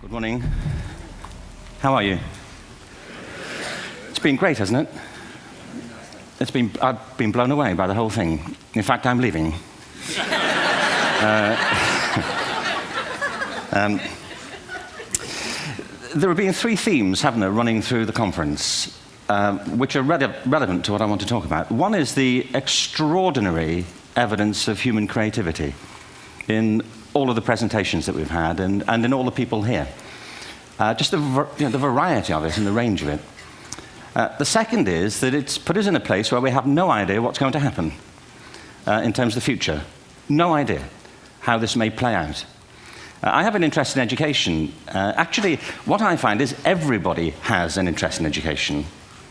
Good morning. How are you? It's been great, hasn't it? I've been blown away by the whole thing. In fact, I'm leaving. There have been three themes, haven't there, running through the conference, which are relevant to what I want to talk about. One is the extraordinary evidence of human creativity in all of the presentations that we've had and in all the people here. Just the variety of it and the range of it. The second is that it's put us in a place where we have no idea what's going to happen in terms of the future. No idea how this may play out. I have an interest in education. Actually, what I find is everybody has an interest in education.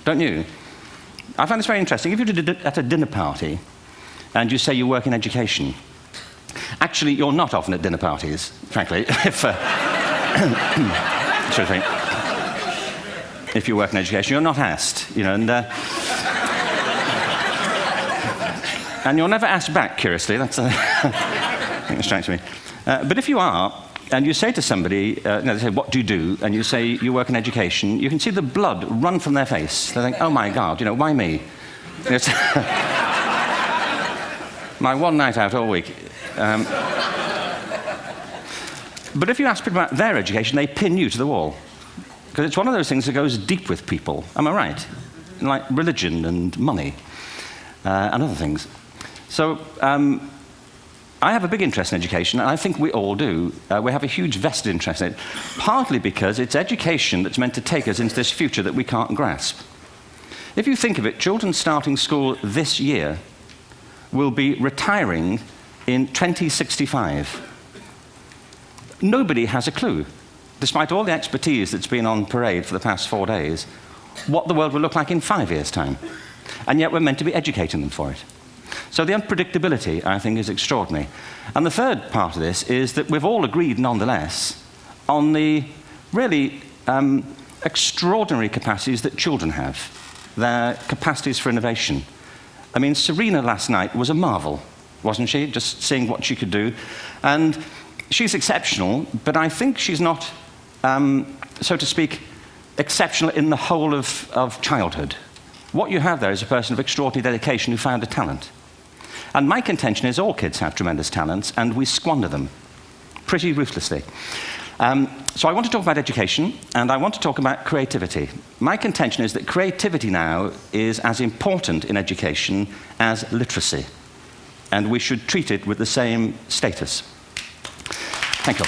Don't you? I find this very interesting. If you're at a dinner party and you say you work in education, actually, you're not often at dinner parties, frankly, if you work in education. You're not asked, and you're never asked back, curiously. That's I think it strikes me. But if you are, and you say to somebody, they say, what do you do? And you say, you work in education, you can see the blood run from their face. They think, oh my God, why me? It's my one night out all week. But if you ask people about their education, they pin you to the wall. Because it's one of those things that goes deep with people. Am I right? Like religion and money and other things. So I have a big interest in education, and I think we all do. We have a huge vested interest in it, partly because it's education that's meant to take us into this future that we can't grasp. If you think of it, children starting school this year will be retiring in 2065. Nobody has a clue, despite all the expertise that's been on parade for the past 4 days, what the world will look like in 5 years' time. And yet we're meant to be educating them for it. So the unpredictability, I think, is extraordinary. And the third part of this is that we've all agreed, nonetheless, on the really extraordinary capacities that children have, their capacities for innovation. I mean, Serena last night was a marvel, wasn't she? Just seeing what she could do. And she's exceptional, but I think she's not, so to speak, exceptional in the whole of childhood. What you have there is a person of extraordinary dedication who found a talent. And my contention is all kids have tremendous talents, and we squander them pretty ruthlessly. So I want to talk about education, and I want to talk about creativity. My contention is that creativity now is as important in education as literacy, and we should treat it with the same status. Thank you.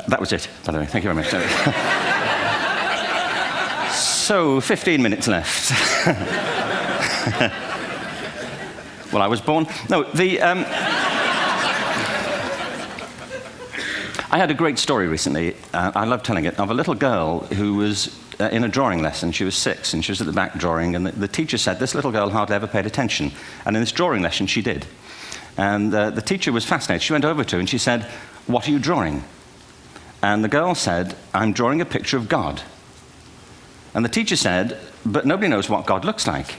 That was it, by the way. Thank you very much. So, 15 minutes left. Well, I was born... No, I had a great story recently, I love telling it, of a little girl who was in a drawing lesson. She was 6, and she was at the back drawing, and the teacher said this little girl hardly ever paid attention. And in this drawing lesson, she did. And the teacher was fascinated. She went over to her and she said, what are you drawing? And the girl said, I'm drawing a picture of God. And the teacher said, but nobody knows what God looks like.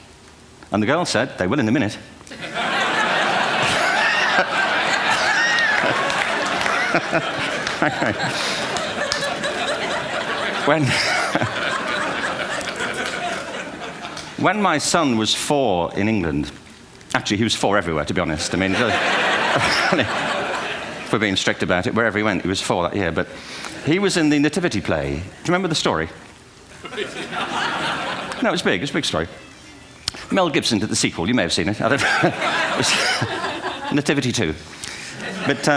And the girl said, they will in a minute. When my son was 4 in England, actually he was 4 everywhere, to be honest. I mean, if we're being strict about it, wherever he went, he was 4 that year. But he was in the Nativity play. Do you remember the story? No, it's big. It's a big story. Mel Gibson did the sequel. You may have seen it. I don't know. It was Nativity 2. But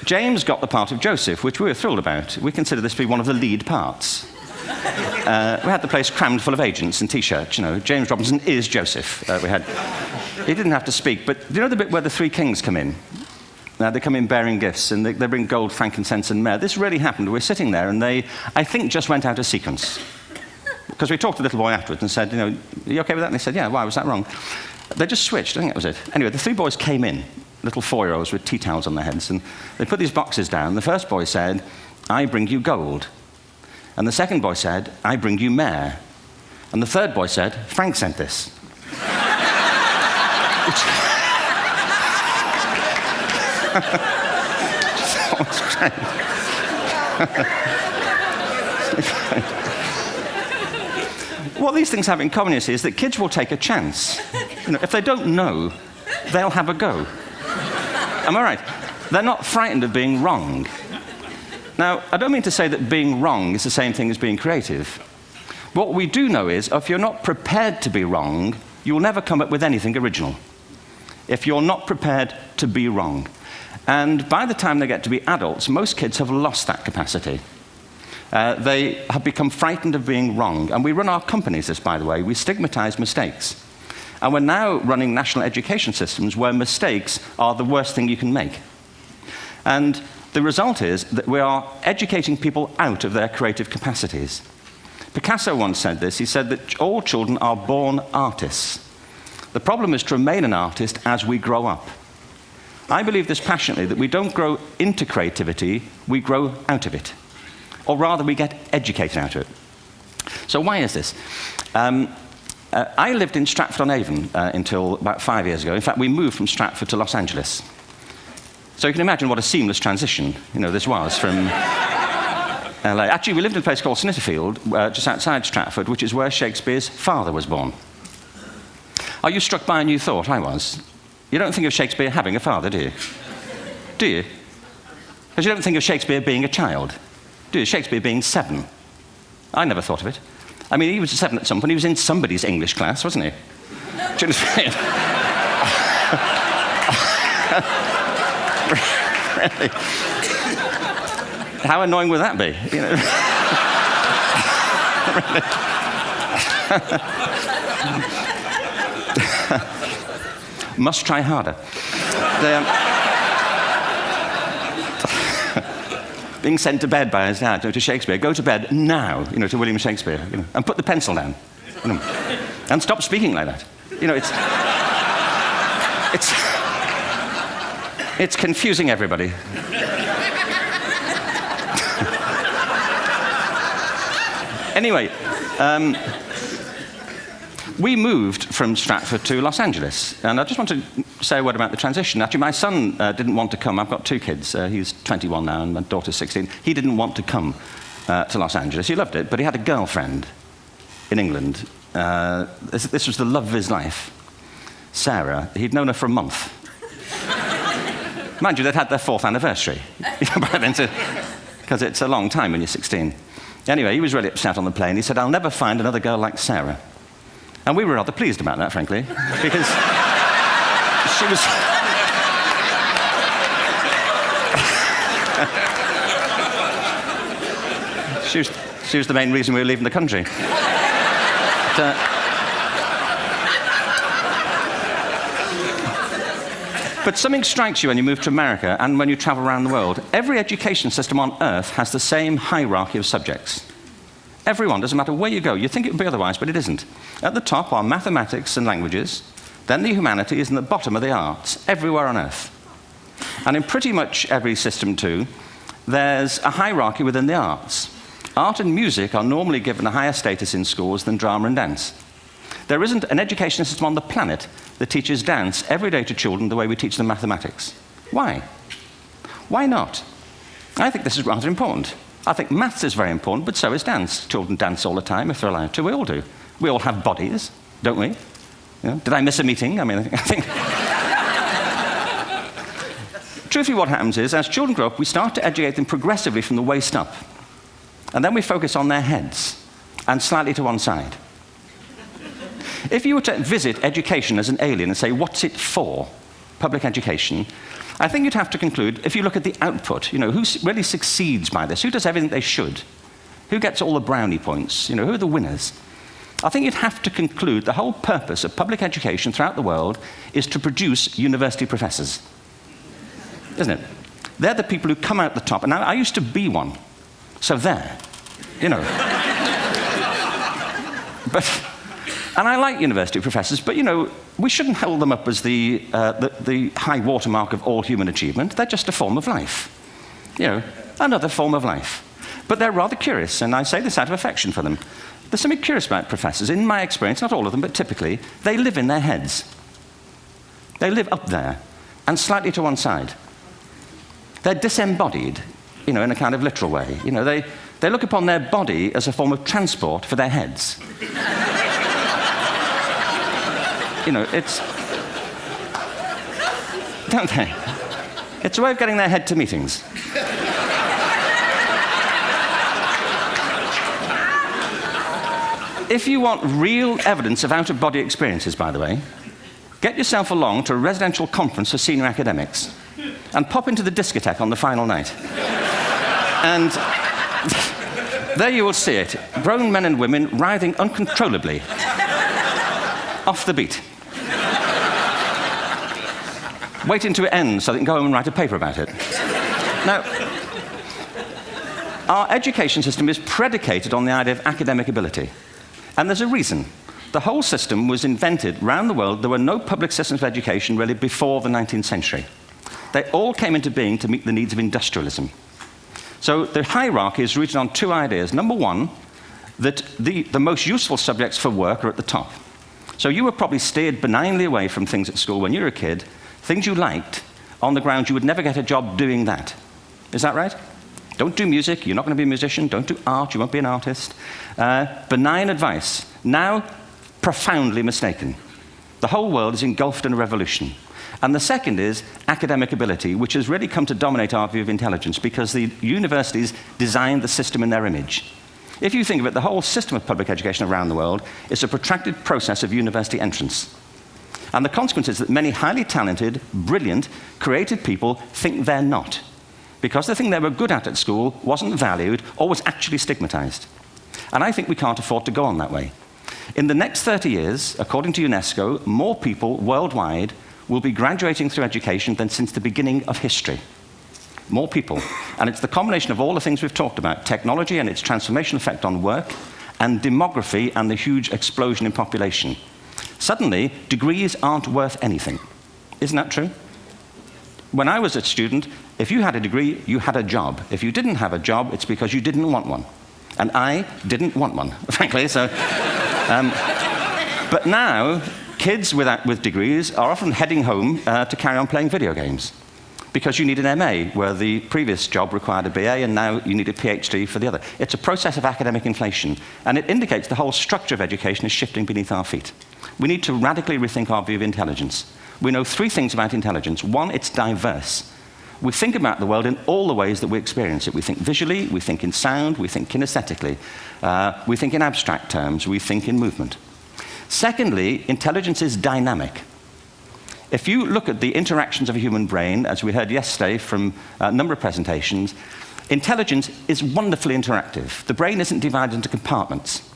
James got the part of Joseph, which we were thrilled about. We consider this to be one of the lead parts. We had the place crammed full of agents and T-shirts. James Robinson is Joseph. He didn't have to speak, but do you know the bit where the 3 kings come in? They come in bearing gifts, and they bring gold, frankincense, and myrrh. This really happened. We're sitting there, and they, I think, just went out of sequence. Because we talked to the little boy afterwards and said, are you okay with that? And they said, yeah, why was that wrong? They just switched. I think that was it. Anyway, the 3 boys came in, little 4-year-olds with tea towels on their heads, and they put these boxes down. The first boy said, I bring you gold. And the second boy said, I bring you myrrh. And the third boy said, Frank sent this. It's great. What these things have in common, you see, is that kids will take a chance. You know, if they don't know, they'll have a go. Am I right? They're not frightened of being wrong. Now, I don't mean to say that being wrong is the same thing as being creative. What we do know is, if you're not prepared to be wrong, you'll never come up with anything original. If you're not prepared to be wrong. And by the time they get to be adults, most kids have lost that capacity. They have become frightened of being wrong. And we run our companies this, by the way. We stigmatize mistakes. And we're now running national education systems where mistakes are the worst thing you can make. And the result is that we are educating people out of their creative capacities. Picasso once said this. He said that all children are born artists. The problem is to remain an artist as we grow up. I believe this passionately, that we don't grow into creativity, we grow out of it. Or rather, we get educated out of it. So why is this? I lived in Stratford-on-Avon until about 5 years ago. In fact, we moved from Stratford to Los Angeles. So you can imagine what a seamless transition, this was from LA. Actually, we lived in a place called Snitterfield, just outside Stratford, which is where Shakespeare's father was born. Are you struck by a new thought? I was. You don't think of Shakespeare having a father, do you? Do you? Because you don't think of Shakespeare being a child, do you? Shakespeare being 7. I never thought of it. I mean, he was 7 at some point. He was in somebody's English class, wasn't he? Do you understand? Really? How annoying would that be? Must try harder. Being sent to bed by his dad to Shakespeare. Go to bed now, to William Shakespeare, and put the pencil down, and stop speaking like that. It's confusing everybody. Anyway, we moved from Stratford to Los Angeles, and I just want to say a word about the transition. Actually, my son didn't want to come. I've got 2 kids. He's 21 now, and my daughter's 16. He didn't want to come to Los Angeles. He loved it, but he had a girlfriend in England. This was the love of his life, Sarah. He'd known her for a month. Mind you, they'd had their 4th anniversary by then, because it's a long time when you're 16. Anyway, he was really upset on the plane. He said, "I'll never find another girl like Sarah." And we were rather pleased about that, frankly, because she was the main reason we were leaving the country. But something strikes you when you move to America and when you travel around the world. Every education system on Earth has the same hierarchy of subjects. Everyone, doesn't matter where you go. You'd think it would be otherwise, but it isn't. At the top are mathematics and languages, then the humanities, and at the bottom are the arts, everywhere on Earth. And in pretty much every system, too, there's a hierarchy within the arts. Art and music are normally given a higher status in schools than drama and dance. There isn't an education system on the planet that teaches dance every day to children the way we teach them mathematics. Why? Why not? I think this is rather important. I think maths is very important, but so is dance. Children dance all the time if they're allowed to. We all do. We all have bodies, don't we? Did I miss a meeting? I mean, I think... Truthfully, what happens is, as children grow up, we start to educate them progressively from the waist up. And then we focus on their heads, and slightly to one side. If you were to visit education as an alien and say, what's it for, public education, I think you'd have to conclude, if you look at the output, who really succeeds by this? Who does everything they should? Who gets all the brownie points? Who are the winners? I think you'd have to conclude the whole purpose of public education throughout the world is to produce university professors. Isn't it? They're the people who come out the top. And I used to be one. So there, And I like university professors, but, we shouldn't hold them up as the high watermark of all human achievement. They're just a form of life. Another form of life. But they're rather curious, and I say this out of affection for them. There's something curious about professors. In my experience, not all of them, but typically, they live in their heads. They live up there, and slightly to one side. They're disembodied, in a kind of literal way. They look upon their body as a form of transport for their heads. It's... Don't they? It's a way of getting their head to meetings. If you want real evidence of out-of-body experiences, by the way, get yourself along to a residential conference for senior academics and pop into the discotheque on the final night. And there you will see it, grown men and women writhing uncontrollably off the beat. Waiting to it ends so they can go home and write a paper about it. Now, our education system is predicated on the idea of academic ability. And there's a reason. The whole system was invented around the world. There were no public systems of education really before the 19th century. They all came into being to meet the needs of industrialism. So the hierarchy is rooted on two ideas. Number one, that the most useful subjects for work are at the top. So you were probably steered benignly away from things at school when you were a kid, things you liked, on the grounds you would never get a job doing that. Is that right? Don't do music, you're not going to be a musician. Don't do art, you won't be an artist. Benign advice. Now, profoundly mistaken. The whole world is engulfed in a revolution. And the second is academic ability, which has really come to dominate our view of intelligence because the universities designed the system in their image. If you think of it, the whole system of public education around the world is a protracted process of university entrance. And the consequence is that many highly talented, brilliant, creative people think they're not, because the thing they were good at school wasn't valued or was actually stigmatized. And I think we can't afford to go on that way. In the next 30 years, according to UNESCO, more people worldwide will be graduating through education than since the beginning of history. More people. And it's the combination of all the things we've talked about, technology and its transformational effect on work, and demography and the huge explosion in population. Suddenly, degrees aren't worth anything. Isn't that true? When I was a student, if you had a degree, you had a job. If you didn't have a job, it's because you didn't want one. And I didn't want one, frankly. So, but now, kids with degrees are often heading home to carry on playing video games, because you need an MA, where the previous job required a BA, and now you need a PhD for the other. It's a process of academic inflation, and it indicates the whole structure of education is shifting beneath our feet. We need to radically rethink our view of intelligence. We know three things about intelligence. One, it's diverse. We think about the world in all the ways that we experience it. We think visually, we think in sound, we think kinesthetically, we think in abstract terms, we think in movement. Secondly, intelligence is dynamic. If you look at the interactions of a human brain, as we heard yesterday from a number of presentations, intelligence is wonderfully interactive. The brain isn't divided into compartments.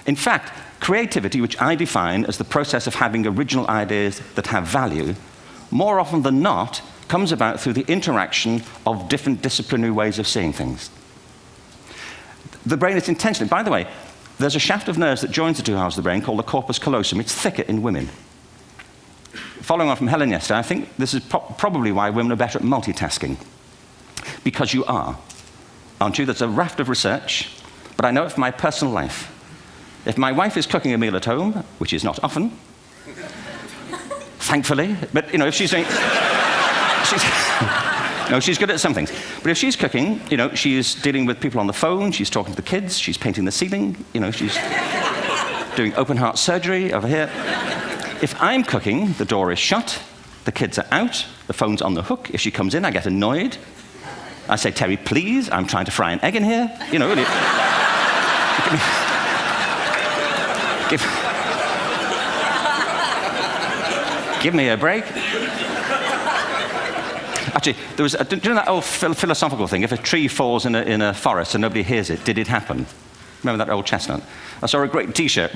In fact, creativity, which I define as the process of having original ideas that have value, more often than not, comes about through the interaction of different disciplinary ways of seeing things. The brain is intentionally, by the way, there's a shaft of nerves that joins the two halves of the brain called the corpus callosum. It's thicker in women. Following on from Helen yesterday, I think this is probably why women are better at multitasking. Because you are, aren't you? There's a raft of research, but I know it from my personal life. If my wife is cooking a meal at home, which is not often, thankfully, but if she's doing... she's good at some things. But if she's cooking, she's dealing with people on the phone, she's talking to the kids, she's painting the ceiling, she's doing open heart surgery over here. If I'm cooking, the door is shut, the kids are out, the phone's on the hook. If she comes in, I get annoyed. I say, Terry, please, I'm trying to fry an egg in here. Give me a break. Actually, do you know that old philosophical thing? If a tree falls in a forest and nobody hears it, did it happen? Remember that old chestnut? I saw a great T-shirt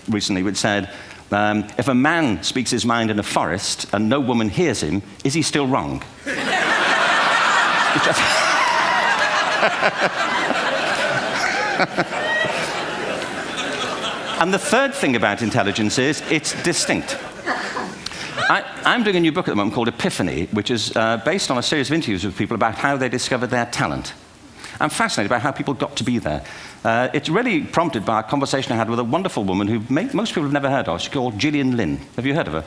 recently which said, if a man speaks his mind in a forest and no woman hears him, is he still wrong? And the third thing about intelligence is it's distinct. I'm doing a new book at the moment called Epiphany, which is based on a series of interviews with people about how they discovered their talent. I'm fascinated by how people got to be there. It's really prompted by a conversation I had with a wonderful woman who most people have never heard of. She's called Gillian Lynn. Have you heard of her?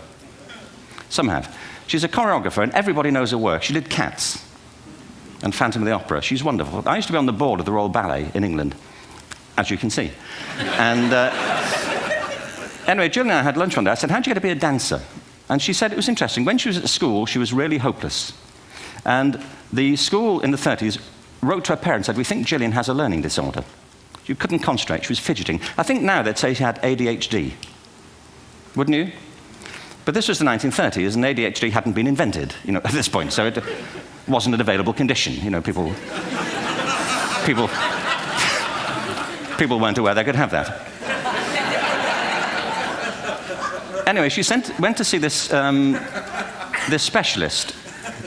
Some have. She's a choreographer, and everybody knows her work. She did Cats. and Phantom of the Opera. She's wonderful. I used to be on the board of the Royal Ballet in England, as you can see. And anyway, Jill and I had lunch one day. I said, how'd you get to be a dancer? And she said it was interesting. When she was at school, she was really hopeless. And the school in the 30s wrote to her parents and said, we think Gillian has a learning disorder. She couldn't concentrate, she was fidgeting. I think now they'd say she had ADHD. Wouldn't you? But this was the 1930s, and ADHD hadn't been invented, at this point, so it wasn't an available condition. People weren't aware they could have that. Anyway, she went to see this specialist.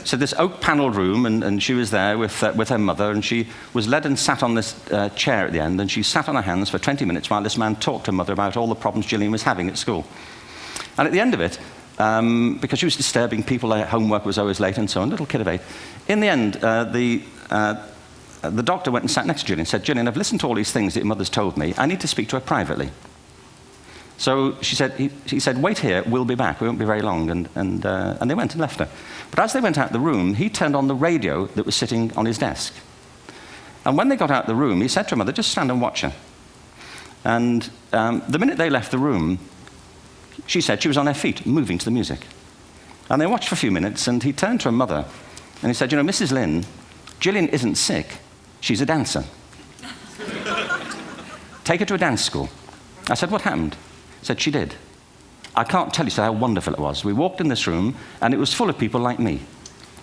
So this oak-panelled room, and she was there with her mother, and she was led and sat on this chair at the end, and she sat on her hands for 20 minutes while this man talked to her mother about all the problems Gillian was having at school. And at the end of it, because she was disturbing people, her homework was always late and so on, little kid of 8, in the end, the doctor went and sat next to Gillian and said, Gillian, I've listened to all these things that your mother's told me. I need to speak to her privately. So he said, wait here, we'll be back. We won't be very long. And they went and left her. But as they went out the room, he turned on the radio that was sitting on his desk. And when they got out the room, he said to her mother, just stand and watch her. And the minute they left the room, she said she was on her feet, moving to the music. And they watched for a few minutes, and he turned to her mother, and he said, Mrs. Lynn, Gillian isn't sick, she's a dancer. Take her to a dance school. I said, what happened? He said, she did. I can't tell you how wonderful it was. We walked in this room, and it was full of people like me.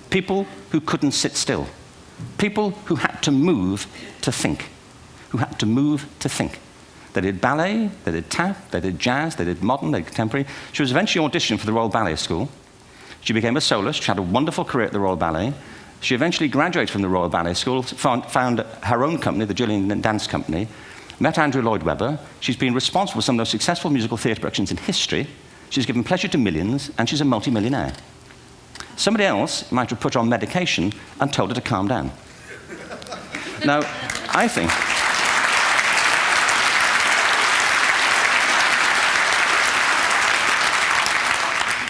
People who couldn't sit still. People who had to move to think. Who had to move to think. They did ballet, they did tap, they did jazz, they did modern, they did contemporary. She was eventually auditioned for the Royal Ballet School. She became a soloist. She had a wonderful career at the Royal Ballet. She eventually graduated from the Royal Ballet School, found her own company, the Gillian Dance Company, met Andrew Lloyd Webber. She's been responsible for some of the most successful musical theatre productions in history. She's given pleasure to millions, and she's a multi-millionaire. Somebody else might have put her on medication and told her to calm down. Now, I think...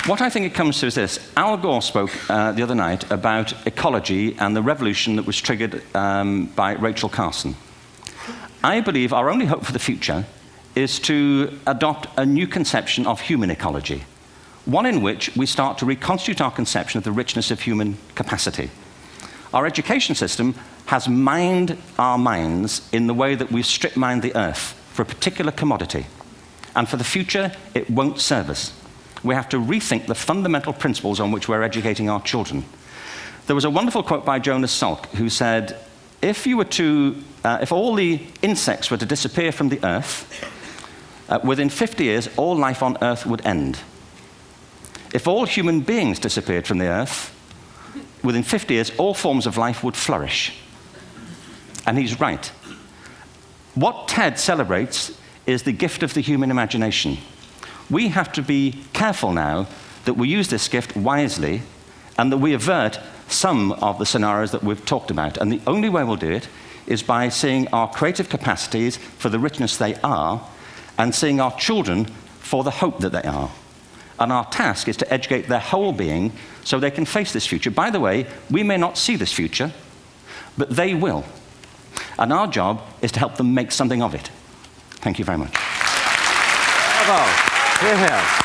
What I think it comes to is this. Al Gore spoke the other night about ecology and the revolution that was triggered by Rachel Carson. I believe our only hope for the future is to adopt a new conception of human ecology, one in which we start to reconstitute our conception of the richness of human capacity. Our education system has mined our minds in the way that we've strip-mined the earth for a particular commodity, and for the future, it won't serve us. We have to rethink the fundamental principles on which we're educating our children. There was a wonderful quote by Jonas Salk, who said, if all the insects were to disappear from the earth, within 50 years, all life on earth would end. If all human beings disappeared from the earth, within 50 years, all forms of life would flourish. And he's right. What TED celebrates is the gift of the human imagination. We have to be careful now that we use this gift wisely and that we avert some of the scenarios that we've talked about. And the only way we'll do it is by seeing our creative capacities for the richness they are and seeing our children for the hope that they are. And our task is to educate their whole being so they can face this future. By the way, we may not see this future, but they will. And our job is to help them make something of it. Thank you very much. Bravo. Here.